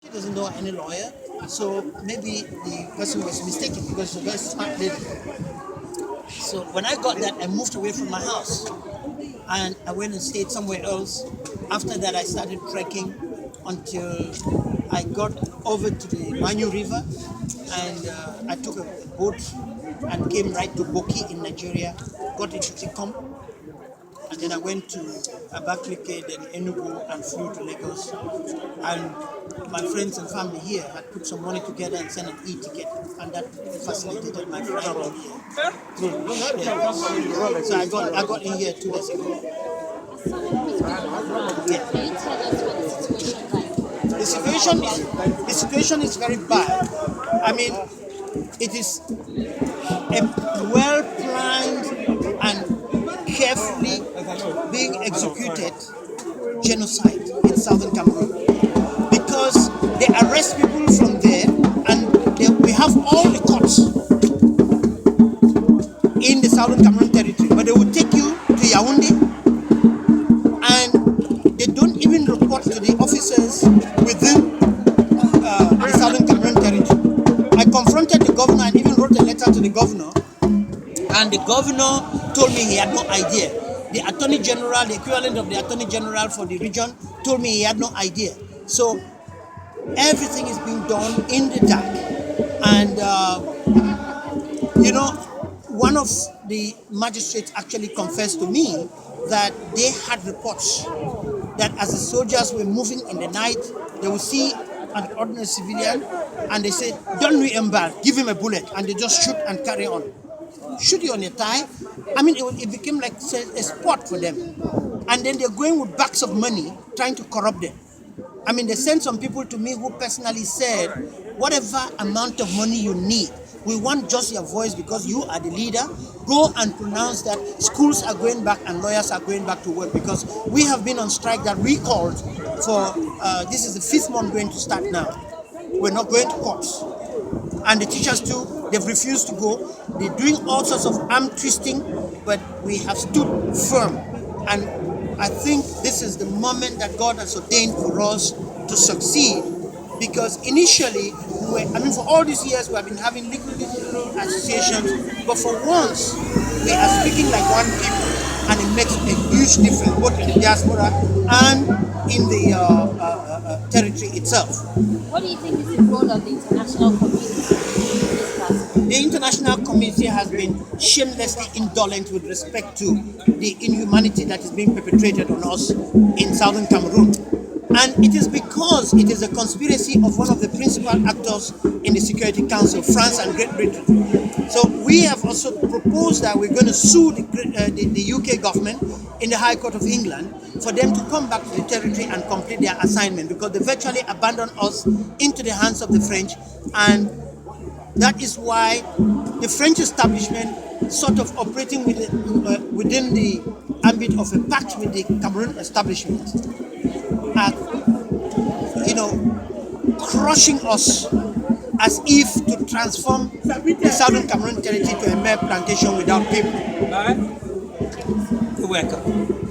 He doesn't know any lawyer, so maybe the person was mistaken because he's a very smart lady. So when I got that, I moved away from my house and I went and stayed somewhere else. After that, I started trekking until I got over to the Manyu River, and I took a boat and came right to Boki in Nigeria, got into Tikom, and then I went to Abakaliki, then Enugu, and flew to Lagos. And my friends and family here had put some money together and sent an e-ticket, and that facilitated my flight in here. Yeah. So I got in here 2 days ago. Yeah. Can you tell us what the situation like? The situation is very bad. I mean, it is a well planned and carefully being executed genocide in southern Cameroon, because they arrest people from there, and we have all the courts in the southern Cameroon territory, but they will take you to Yaoundé, and they don't even report to the officers within the southern Cameroon territory. I confronted the governor and even wrote a letter to the governor, and the governor told me he had no idea. The attorney general, the equivalent of the attorney general for the region, told me he had no idea. So everything is being done in the dark. And, one of the magistrates actually confessed to me that they had reports that as the soldiers were moving in the night, they would see an ordinary civilian and they said, "Don't re-embark, give him a bullet," and they just shoot and carry on. Shoot you on your thigh. I mean, it became like a sport for them. And then they're going with bags of money trying to corrupt them. I mean, they sent some people to me who personally said, whatever amount of money you need, we want just your voice because you are the leader. Go and pronounce that schools are going back and lawyers are going back to work, because we have been on strike that we called for, this is the 5th month going to start now. We're not going to courts. And the teachers too, they've refused to go. They're doing all sorts of arm twisting, but we have stood firm. And I think this is the moment that God has ordained for us to succeed. Because initially, for all these years, we have been having little associations, but for once, we are speaking like one people, and it makes a huge difference, both in the diaspora and in the territory itself. What do you think is the role of the international community in this class? The international community has been shamelessly indolent with respect to the inhumanity that is being perpetrated on us in southern Cameroon. And it is because it is a conspiracy of one of the principal actors in the Security Council, France and Great Britain. So we have also proposed that we're going to sue the UK government in the High Court of England for them to come back to the territory and complete their assignment, because they virtually abandoned us into the hands of the French. And that is why the French establishment, sort of operating within the ambit of a pact with the Cameroon establishment, are, crushing us as if to transform the southern Cameroon territory to a mere plantation without people. You're welcome.